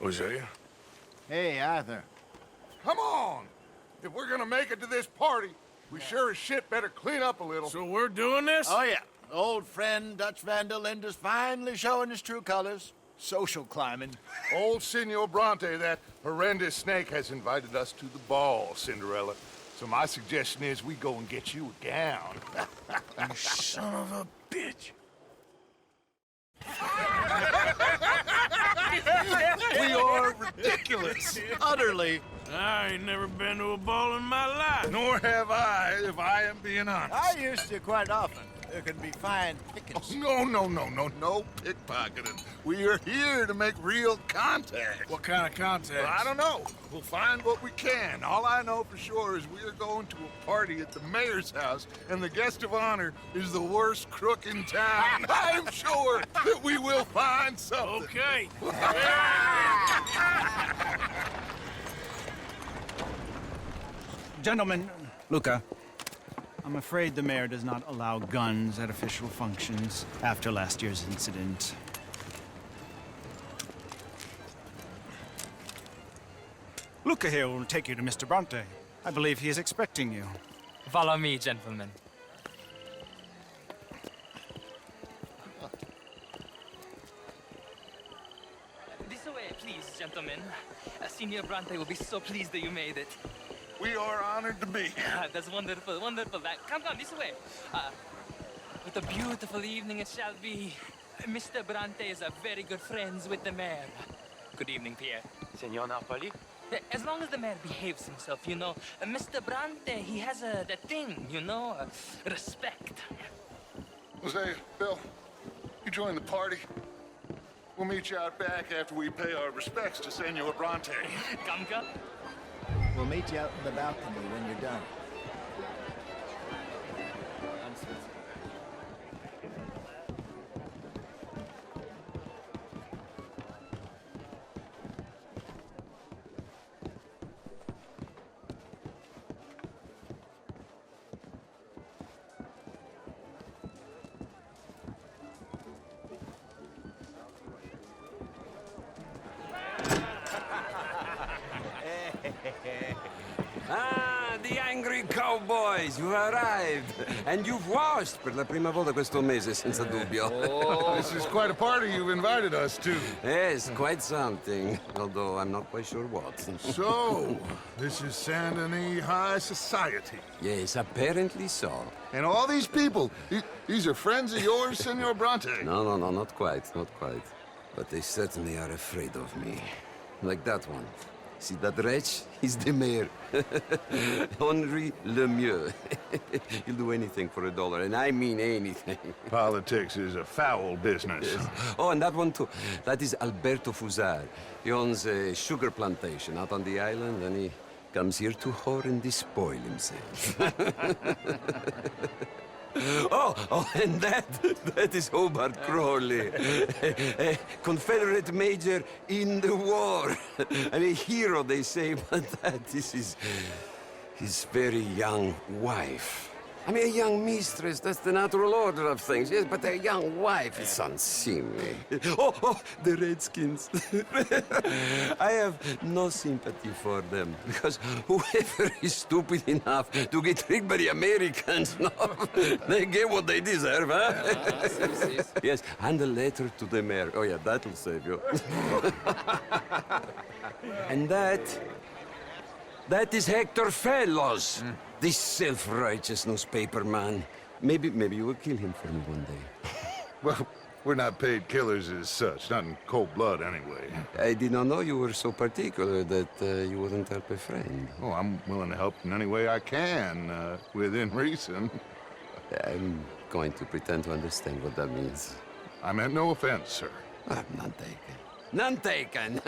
Hosea? Hey, Arthur. Come on! If we're gonna make it to this party, we sure as shit better clean up a little. So we're doing this? Oh, yeah. Old friend Dutch Van der Linde is finally showing his true colors. Social climbing. Old Senor Bronte, that horrendous snake, has invited us to the ball, Cinderella. So my suggestion is we go and get you a gown. You son of a bitch. We are ridiculous. Utterly. I ain't never been to a ball in my life. Nor have I, if I am being honest. I used to quite often. There can be fine pickings. No pickpocketing. We are here to make real contact. What kind of contact? Well, I don't know. We'll find what we can. All I know for sure is we are going to a party at the mayor's house, and the guest of honor is the worst crook in town. I'm sure that we will find something. Okay. Gentlemen, Luca, I'm afraid the mayor does not allow guns at official functions after last year's incident. Luca here will take you to Mr. Bronte. I believe he is expecting you. Follow me, gentlemen. This way, please, gentlemen. Senior Bronte will be so pleased that you made it. We are honored to be here. That's wonderful, wonderful. Come, this way. What a beautiful evening it shall be. Mr. Bronte is a very good friends with the mayor. Good evening, Pierre. Senor Napoli? As long as the mayor behaves himself, you know. Mr. Bronte, he has that thing, you know, respect. Jose, Bill, you join the party. We'll meet you out back after we pay our respects to Senor Bronte. Come. We'll meet you out in the balcony when you're done. Ah, the angry cowboys, you arrived. And you've washed per la prima volta questo mese, senza dubbio. This is quite a party you've invited us to. Yes, quite something. Although I'm not quite sure what. So, this is Saint Denis High Society. Yes, apparently so. And all these people, these are friends of yours, Senor Bronte? No, not quite. But they certainly are afraid of me. Like that one. See that wretch? He's the mayor. Henri Lemieux. He'll do anything for $1, and I mean anything. Politics is a foul business. Yes. Oh, and that one too. That is Alberto Fusar. He owns a sugar plantation out on the island, and he comes here to whore and despoil himself. Oh, and that is Hobart Crawley, a Confederate major in the war. And a hero, they say, but that is his very young wife. I mean, a young mistress, that's the natural order of things, yes, but a young wife is unseemly. Oh, the Redskins. I have no sympathy for them, because whoever is stupid enough to get tricked by the Americans, no, they get what they deserve, huh? Yes, and a letter to the mayor. Oh, yeah, that'll save you. And that is Hector Fellows. This self-righteous newspaper man. Maybe you will kill him for me one day. Well, we're not paid killers as such, not in cold blood anyway. I did not know you were so particular that you wouldn't help a friend. Oh, I'm willing to help in any way I can, within reason. I'm going to pretend to understand what that means. I meant no offense, sir. None taken. None taken!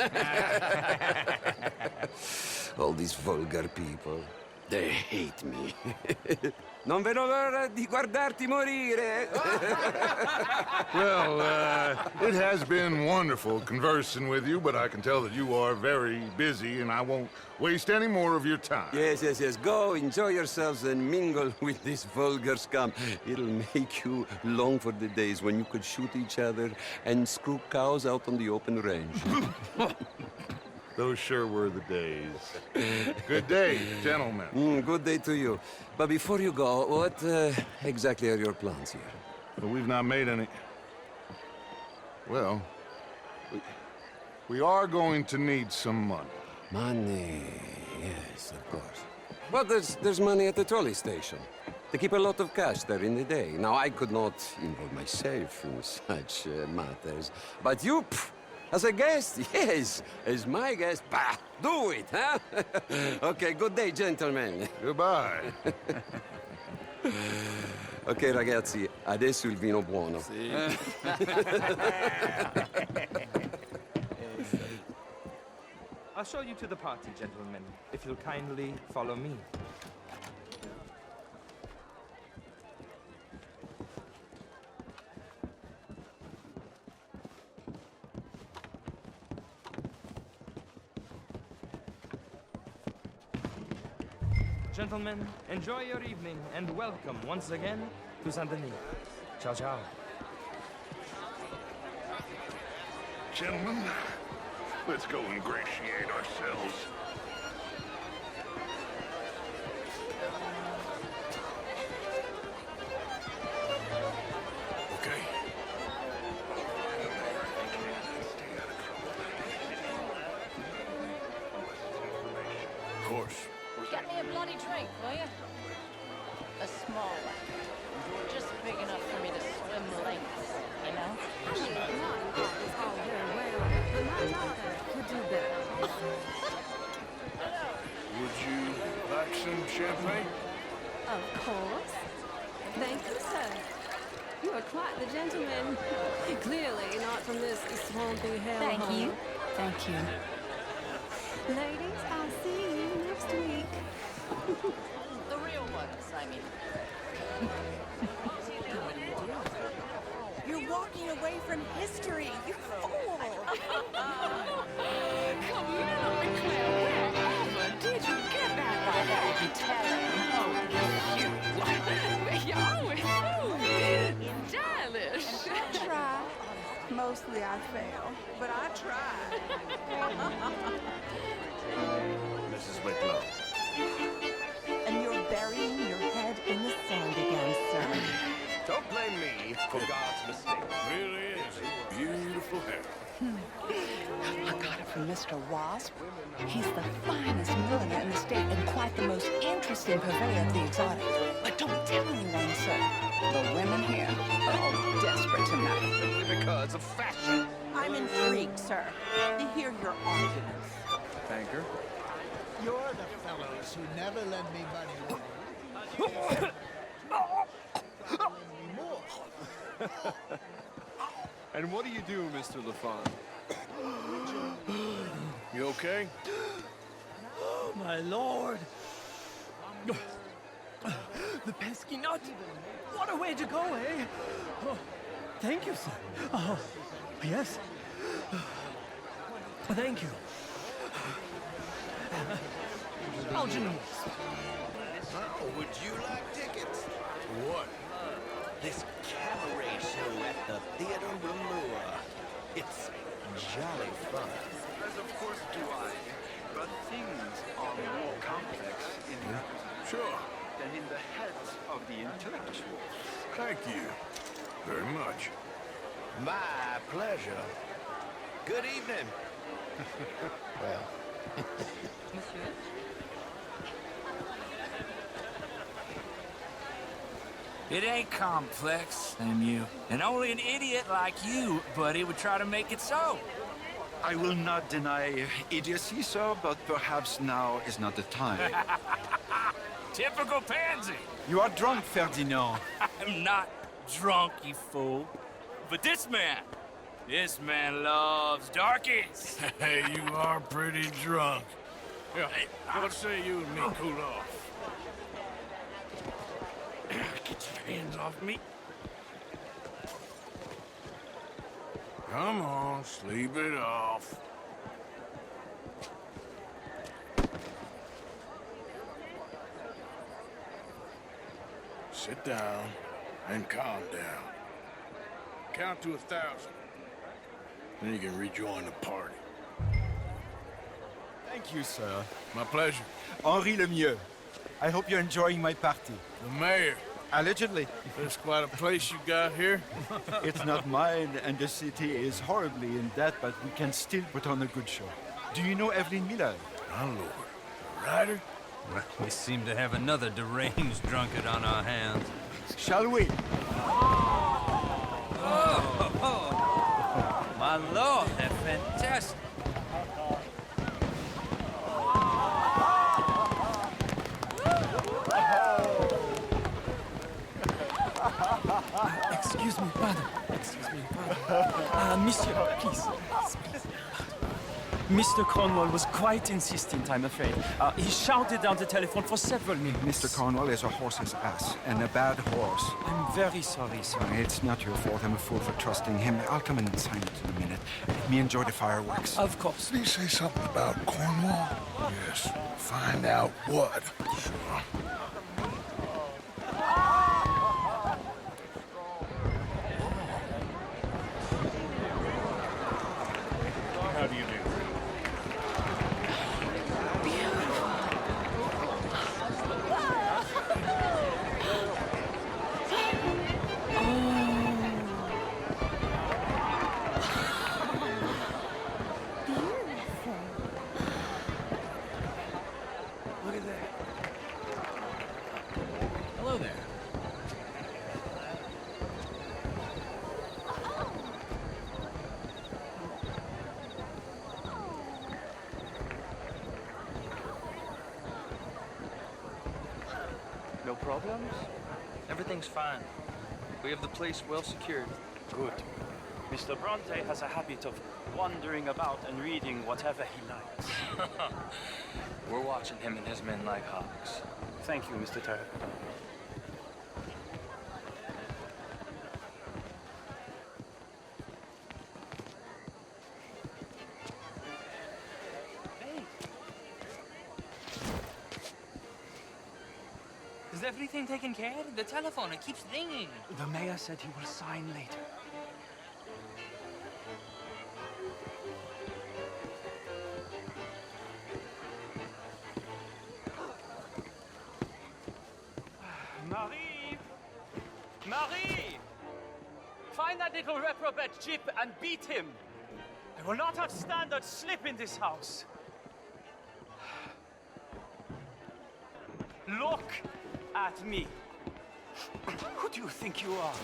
All these vulgar people. They hate me. Non vedo l'ora di guardarti morire. Well, it has been wonderful conversing with you, but I can tell that you are very busy, and I won't waste any more of your time. Yes, yes, yes. Go, enjoy yourselves, and mingle with this vulgar scum. It'll make you long for the days when you could shoot each other and screw cows out on the open range. Those sure were the days. Good day, gentlemen. Good day to you. But before you go, what exactly are your plans here? But we've not made any... Well, we are going to need some money. Money, yes, of course. But there's money at the trolley station. They keep a lot of cash there in the day. Now, I could not involve myself in such matters. But you, as a guest, yes, as my guest, bah, do it, huh? Okay, good day, gentlemen. Goodbye. Ok, ragazzi, adesso il vino buono. I'll show you to the party, gentlemen, if you'll kindly follow me. Gentlemen, enjoy your evening and welcome once again to Saint Denis. Ciao, ciao. Gentlemen, let's go ingratiate ourselves. Okay. Of course. Get me a bloody drink, will you? A small one. Just big enough for me to swim lengths, you know? I mean, not is all very well, but my daughter could do better. Would you like some champagne? Of course. Thank you, sir. You are quite the gentleman. Clearly not from this swampy hell. Thank you. Thank you. Ladies, I'll see you next week. The real ones, I mean. You're walking away from history, you fool! Come on, Claire, wherever did you get that? Why, that would be telling. Oh, you. You're always so stylish. I try. Mostly I fail, but I try. Mrs. Wicklow. And you're burying your head in the sand again, sir. Don't blame me for God's mistake. Really is. Beautiful hair. I got it from Mr. Wasp. He's the finest milliner in the state and quite the most interesting purveyor of the exotic. But don't tell anyone, sir. The women here are all desperate tonight. Because of fashion. I'm intrigued, sir, to hear your arguments. Banker. You're the fellows who never lend me money. Lend me more. And what do you do, Mr. LaFont? You okay? Oh, my lord. The pesky nut. What a way to go, eh? Oh, thank you, sir. Oh, yes. Thank you. Algernon. Oh, would you like tickets? What? This cabaret show at the Theater Roomua. It's jolly fun. As of course do I. But things are more complex in Sure. than in the heads of the intellectuals. Thank you. Very much. My pleasure. Good evening. Well, Monsieur? It ain't complex, MU. And only an idiot like you, buddy, would try to make it so. I will not deny idiocy, sir, but perhaps now is not the time. Typical pansy. You are drunk, Ferdinand. I'm not drunk, you fool. But this man loves darkies. Hey, you are pretty drunk. Yeah, what say you and me cool off? hands off me. Come on, sleep it off. Sit down and calm down. Count to 1,000. Then you can rejoin the party. Thank you, sir. My pleasure. Henri Lemieux. I hope you're enjoying my party. The mayor. Allegedly. There's quite a place you got here. It's not mine, and the city is horribly in debt, but we can still put on a good show. Do you know Evelyn Miller? My lord. A rider? We seem to have another deranged drunkard on our hands. Shall we? Oh, my lord, that's fantastic. Excuse me, pardon. Excuse me, pardon. Monsieur, please. Mr. Cornwall was quite insistent, I'm afraid. He shouted down the telephone for several minutes. Mr. Cornwall is a horse's ass, and a bad horse. I'm very sorry, sir. It's not your fault. I'm a fool for trusting him. I'll come and sign it in a minute. Let me enjoy the fireworks. Of course. Did he say something about Cornwall? Yes. Find out what. Sure. How do you do? Look at that. Hello there. No problems? Everything's fine. We have the place well secured. Good. Mr. Bronte has a habit of wandering about and reading whatever he likes. We're watching him and his men like hawks. Thank you, Mr. Terry. Is everything taken care of? The telephone, it keeps ringing. The mayor said he will sign later. Marie! Marie! Find that little reprobate Chip and beat him. I will not have standards slip in this house. Look at me. Who do you think you are?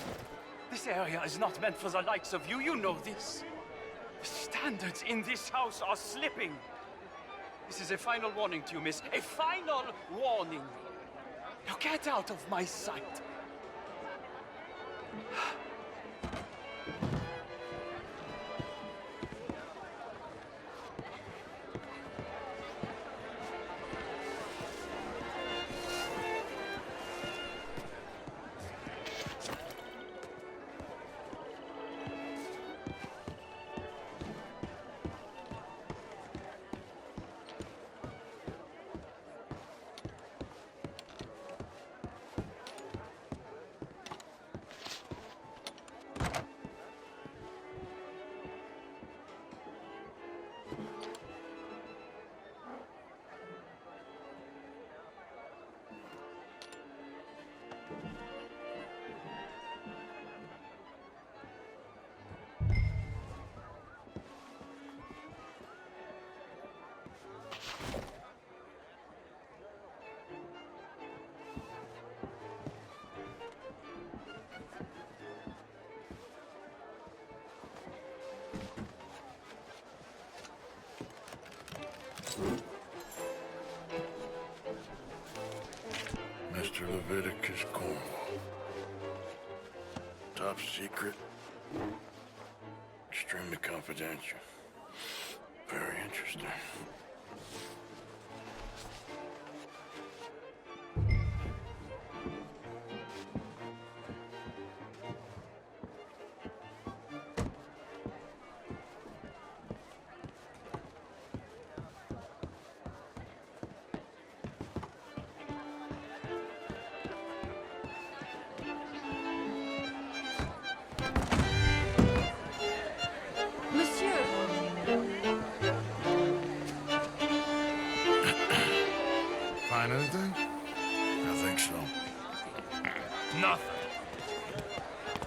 This area is not meant for the likes of you. You know this. The standards in this house are slipping. This is a final warning to you, miss. A final warning. Now get out of my sight. Mr. Leviticus Cornwall. Top secret. Extremely confidential. Very interesting.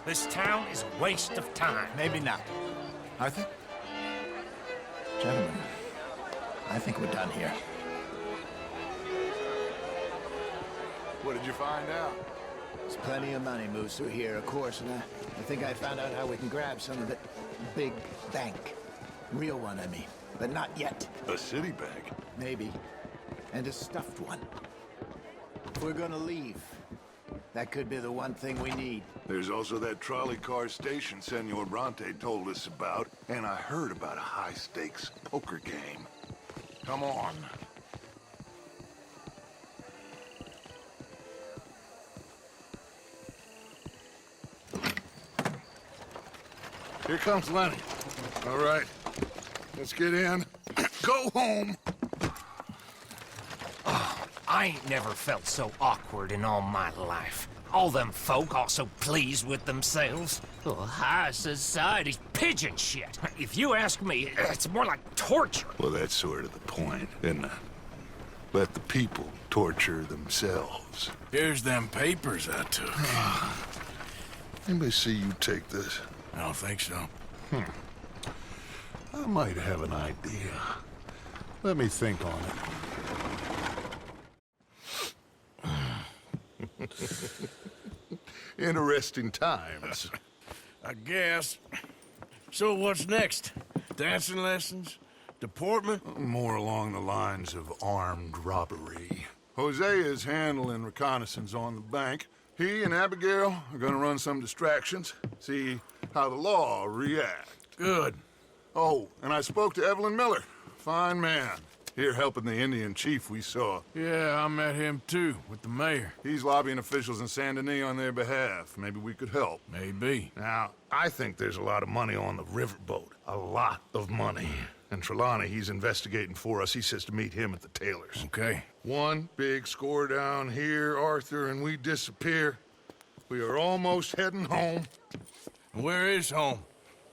This town is a waste of time. Maybe not. I think... Gentlemen, I think we're done here. What did you find out? There's plenty of money moves through here, of course, and I think I found out how we can grab some of it. Big bank. Real one, I mean. But not yet. A city bank? Maybe. And a stuffed one. If we're gonna leave, that could be the one thing we need. There's also that trolley car station Senor Bronte told us about, and I heard about a high-stakes poker game. Come on. Here comes Lenny. All right, let's get in. Go home. Oh, I ain't never felt so awkward in all my life. All them folk all so pleased with themselves. Oh, high society's pigeon shit. If you ask me, it's more like torture. Well, that's sort of the point, isn't it? Let the people torture themselves. Here's them papers I took. Anybody see you take this? I don't think so. I might have an idea. Let me think on it. Interesting times. I guess. So what's next? Dancing lessons? Deportment? More along the lines of armed robbery. Hosea is handling reconnaissance on the bank. He and Abigail are gonna run some distractions, see how the law react. Good. Oh, and I spoke to Evelyn Miller. Fine man. Here helping the Indian chief we saw. Yeah, I met him too, with the mayor. He's lobbying officials in Saint Denis on their behalf. Maybe we could help. Maybe. Now, I think there's a lot of money on the riverboat. A lot of money. And Trelawney, he's investigating for us. He says to meet him at the Taylor's. Okay. One big score down here, Arthur, and we disappear. We are almost heading home. Where is home?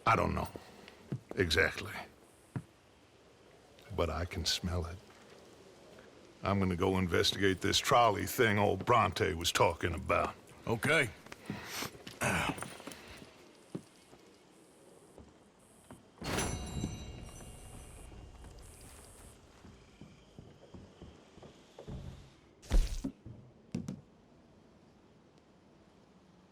I don't know. Exactly. But I can smell it. I'm gonna go investigate this trolley thing old Bronte was talking about. Okay.